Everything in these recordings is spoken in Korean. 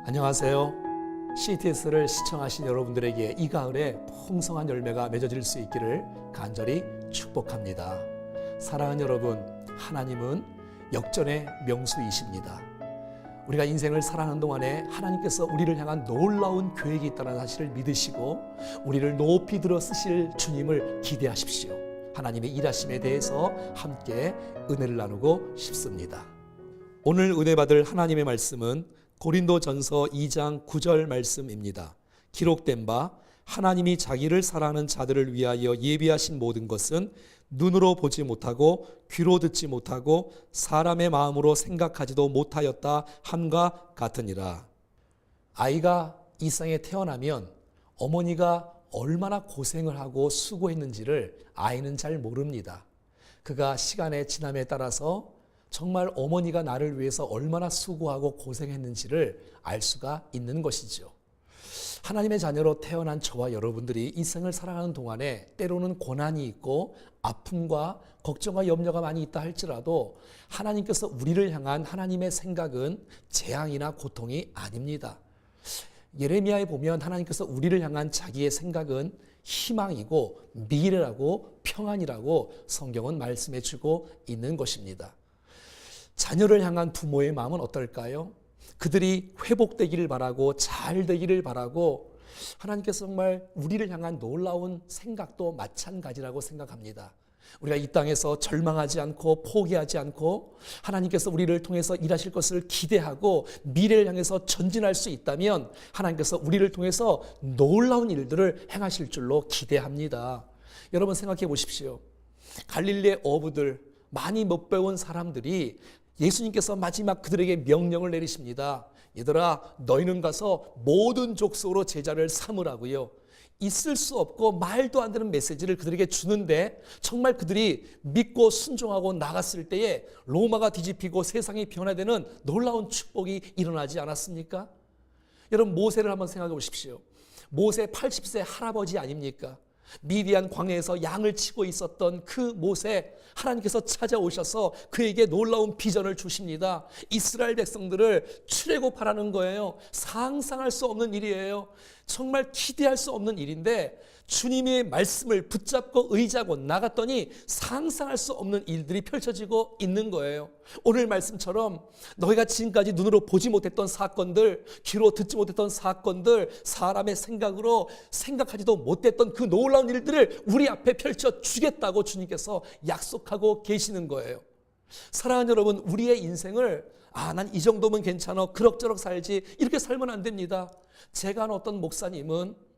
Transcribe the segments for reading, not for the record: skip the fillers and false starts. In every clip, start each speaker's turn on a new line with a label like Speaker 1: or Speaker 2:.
Speaker 1: 안녕하세요. CTS를 시청하신 여러분들에게 이 가을에 풍성한 열매가 맺어질 수 있기를 간절히 축복합니다. 사랑하는 여러분, 하나님은 역전의 명수이십니다. 우리가 인생을 살아가는 동안에 하나님께서 우리를 향한 놀라운 계획이 있다는 사실을 믿으시고 우리를 높이 들어 쓰실 주님을 기대하십시오. 하나님의 일하심에 대해서 함께 은혜를 나누고 싶습니다. 오늘 은혜 받을 하나님의 말씀은 고린도전서 2장 9절 말씀입니다. 기록된 바 하나님이 자기를 사랑하는 자들을 위하여 예비하신 모든 것은 눈으로 보지 못하고 귀로 듣지 못하고 사람의 마음으로 생각하지도 못하였다 함과 같으니라. 아이가 이 세상에 태어나면 어머니가 얼마나 고생을 하고 수고했는지를 아이는 잘 모릅니다. 그가 시간의 지남에 따라서 정말 어머니가 나를 위해서 얼마나 수고하고 고생했는지를 알 수가 있는 것이죠. 하나님의 자녀로 태어난 저와 여러분들이 이 생을 살아가는 동안에 때로는 고난이 있고 아픔과 걱정과 염려가 많이 있다 할지라도 하나님께서 우리를 향한 하나님의 생각은 재앙이나 고통이 아닙니다. 예레미야에 보면 하나님께서 우리를 향한 자기의 생각은 희망이고 미래라고 평안이라고 성경은 말씀해 주고 있는 것입니다. 자녀를 향한 부모의 마음은 어떨까요? 그들이 회복되기를 바라고 잘 되기를 바라고 하나님께서 정말 우리를 향한 놀라운 생각도 마찬가지라고 생각합니다. 우리가 이 땅에서 절망하지 않고 포기하지 않고 하나님께서 우리를 통해서 일하실 것을 기대하고 미래를 향해서 전진할 수 있다면 하나님께서 우리를 통해서 놀라운 일들을 행하실 줄로 기대합니다. 여러분 생각해 보십시오. 갈릴리의 어부들, 많이 못 배운 사람들이 예수님께서 마지막 그들에게 명령을 내리십니다. 얘들아, 너희는 가서 모든 족속으로 제자를 삼으라고요. 있을 수 없고 말도 안 되는 메시지를 그들에게 주는데 정말 그들이 믿고 순종하고 나갔을 때에 로마가 뒤집히고 세상이 변화되는 놀라운 축복이 일어나지 않았습니까? 여러분 모세를 한번 생각해 보십시오. 모세 80세 할아버지 아닙니까? 미디안 광야에서 양을 치고 있었던 그 모세, 하나님께서 찾아오셔서 그에게 놀라운 비전을 주십니다. 이스라엘 백성들을 출애굽하라는 거예요. 상상할 수 없는 일이에요. 정말 기대할 수 없는 일인데 주님의 말씀을 붙잡고 의지하고 나갔더니 상상할 수 없는 일들이 펼쳐지고 있는 거예요. 오늘 말씀처럼 너희가 지금까지 눈으로 보지 못했던 사건들, 귀로 듣지 못했던 사건들, 사람의 생각으로 생각하지도 못했던 그 놀라운 일들을 우리 앞에 펼쳐주겠다고 주님께서 약속하고 계시는 거예요. 사랑하는 여러분, 우리의 인생을 난 이 정도면 괜찮아, 그럭저럭 살지, 이렇게 살면 안 됩니다. 제가 아는 어떤 목사님은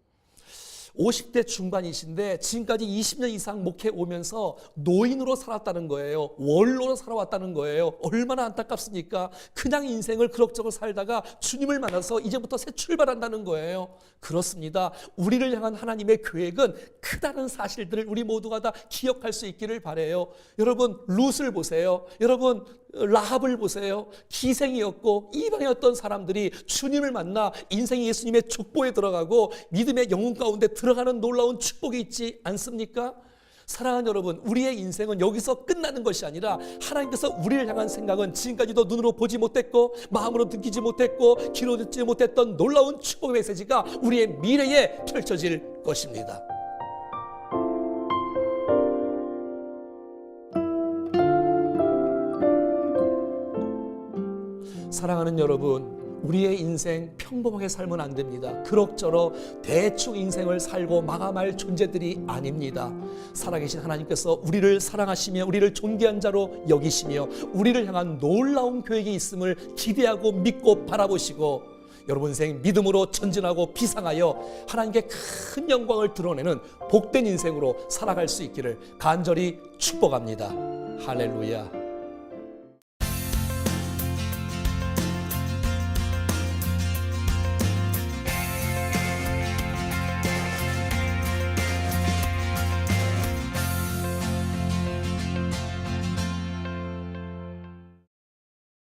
Speaker 1: 50대 중반이신데 지금까지 20년 이상 목회 오면서 노인으로 살았다는 거예요. 원로로 살아왔다는 거예요. 얼마나 안타깝습니까? 그냥 인생을 그럭저럭 살다가 주님을 만나서 이제부터 새 출발한다는 거예요. 그렇습니다. 우리를 향한 하나님의 계획은 크다는 사실들을 우리 모두가 다 기억할 수 있기를 바라요. 여러분 룻을 보세요. 여러분 라합을 보세요. 기생이었고 이방이었던 사람들이 주님을 만나 인생이 예수님의 족보에 들어가고 믿음의 영혼 가운데 들어가는 놀라운 축복이 있지 않습니까? 사랑하는 여러분, 우리의 인생은 여기서 끝나는 것이 아니라 하나님께서 우리를 향한 생각은 지금까지도 눈으로 보지 못했고 마음으로 느끼지 못했고 귀로 듣지 못했던 놀라운 축복의 메시지가 우리의 미래에 펼쳐질 것입니다. 사랑하는 여러분, 우리의 인생 평범하게 살면 안 됩니다. 그럭저럭 대충 인생을 살고 마감할 존재들이 아닙니다. 살아계신 하나님께서 우리를 사랑하시며 우리를 존귀한 자로 여기시며 우리를 향한 놀라운 계획이 있음을 기대하고 믿고 바라보시고 여러분 인생 믿음으로 전진하고 비상하여 하나님께 큰 영광을 드러내는 복된 인생으로 살아갈 수 있기를 간절히 축복합니다. 할렐루야.